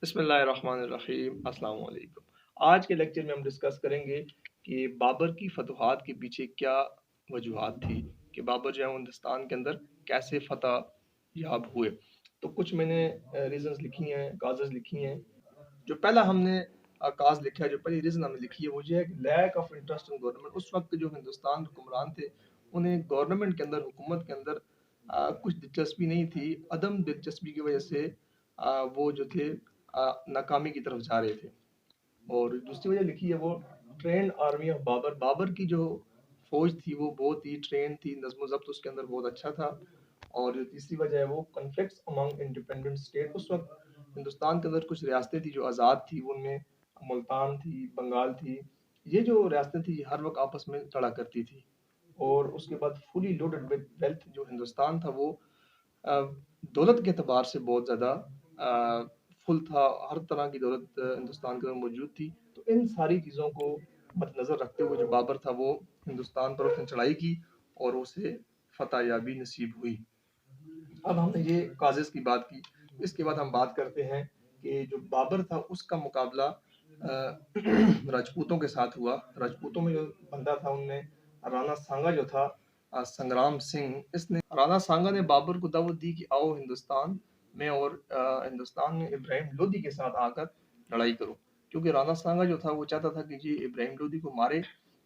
बिस्मिल्लाहिर्रहमानिर्रहीम। अस्सलाम वालेकुम। आज के लेक्चर में हम डिस्कस करेंगे कि बाबर की फतवाहत के पीछे क्या वजूहात थी कि बाबर जो है वो हिंदुस्तान के अंदर कैसे फतह याब हुए। तो कुछ मैंने रीजंस लिखी हैं, काजेज लिखी हैं। जो पहला हमने काज लिखा है, जो पहली रीज़न हमने लिखी है वो ये है कि lack of interest in government. उस वक्त जो हिंदुस्तान हुक्मरान थे उन्हें गवर्नमेंट के अंदर, हुकूमत के अंदर कुछ दिलचस्पी नहीं थी। अदम दिलचस्पी की वजह से वो जो थे नाकामी की तरफ जा रहे थे। और दूसरी वजह लिखी है वो trained army of Babar. Babar की जो फौज थी वो बहुत ही ट्रेन थी, नज्म ज़ब्त उसके अंदर बहुत अच्छा था। और जो तीसरी वजह है वो कन्फ्लिक्ट्स अमंग इंडिपेंडेंट स्टेट। उस वक्त हिंदुस्तान के अंदर कुछ रियासतें थी जो आज़ाद थी, उनमें मुल्तान थी, बंगाल थी। ये जो रियासतें थी हर वक्त आपस में लड़ा करती थी। और उसके बाद फुली लोडेड विद वेल्थ जो हिंदुस्तान था वो दौलत के अतबार से बहुत ज़्यादा फुल था। हर तरह की दौलत हिंदुस्तान के अंदर मौजूद थी। तो इन सारी चीज़ों को मद्देनज़र रखते हुए जो बाबर था वो हिंदुस्तान पर उसने चढ़ाई की और उसे फतह याबी नसीब हुई। अब हमने ये काजेज़ की बात की, इसके बाद हम बात करते हैं कि जो बाबर था उसका मुकाबला राजपूतों के साथ हुआ। राजपूतों में जो बंदा था उनमें राणा सांगा जो था, संग्राम सिंह, इसने राणा सांगा ने बाबर को दावत दी कि आओ हिंदुस्तान में और हिंदुस्तान में इब्राहिम लोदी के साथ आकर लड़ाई करो। क्योंकि राणा सांगा जो था वो चाहता था कि जी इब्राहिम लोदी को मारे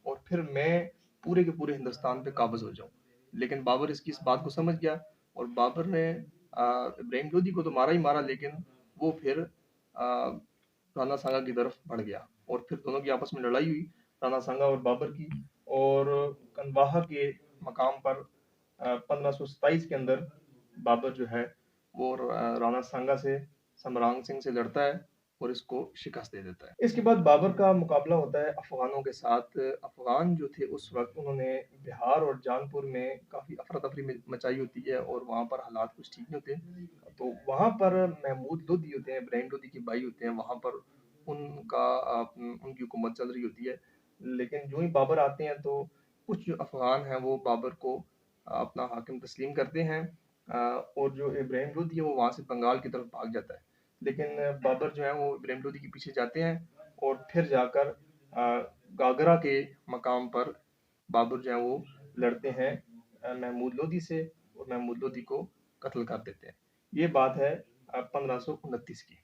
और फिर मैं पूरे के पूरे हिंदुस्तान पे काबिज हो जाऊं। लेकिन बाबर इसकी इस बात को समझ गया और बाबर ने इब्राहिम लोदी को तो मारा ही मारा, लेकिन वो फिर राणा सांगा की तरफ बढ़ गया और फिर दोनों की आपस में लड़ाई हुई, राणा सांगा और बाबर की। और कंदाहा के मकाम पर 1527 के अंदर बाबर जो है वो राणा सांगा से, समरांग सिंह से लड़ता है और इसको शिकस्त दे देता है। इसके बाद बाबर का मुकाबला होता है अफगानों के साथ। अफगान जो थे उस वक्त उन्होंने बिहार और जौनपुर में काफ़ी अफरा तफरी मचाई होती है और वहाँ पर हालात कुछ ठीक नहीं होते। तो वहाँ पर महमूद लोदी होते हैं, इब्राहिम लोदी के भाई होते हैं, वहाँ पर उनकी हुकूमत चल रही होती है। लेकिन जो ही बाबर आते हैं तो कुछ जो अफगान हैं वो बाबर को अपना हाकिम तस्लीम करते हैं। और जो इब्राहिम लोदी है वो वहाँ से बंगाल की तरफ भाग जाता है। लेकिन बाबर जो है वो इब्राहिम लोदी के पीछे जाते हैं और फिर जाकर गागरा के मकाम पर बाबर जो है वो लड़ते हैं महमूद लोदी से और महमूद लोदी को कत्ल कर देते हैं। ये बात है 1529 की।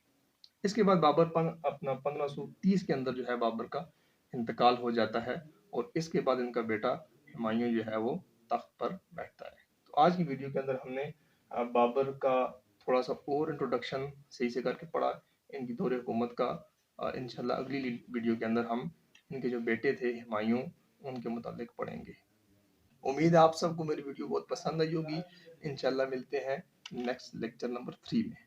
इसके बाद बाबर अपना 1530 के अंदर जो है बाबर का इंतकाल हो जाता है और इसके बाद इनका बेटा हुमायूं जो है वो तख्त पर बैठता है। तो आज की वीडियो के अंदर हमने बाबर का थोड़ा सा और इंट्रोडक्शन सही से करके पढ़ा, इनकी दौर हुकूमत का। इंशाल्लाह अगली वीडियो के अंदर हम इनके जो बेटे थे हुमायूं उनके मुतालिक पढ़ेंगे। उम्मीद है आप सबको मेरी वीडियो बहुत पसंद आई होगी। इंशाल्लाह मिलते हैं नेक्स्ट लेक्चर नंबर 3 में।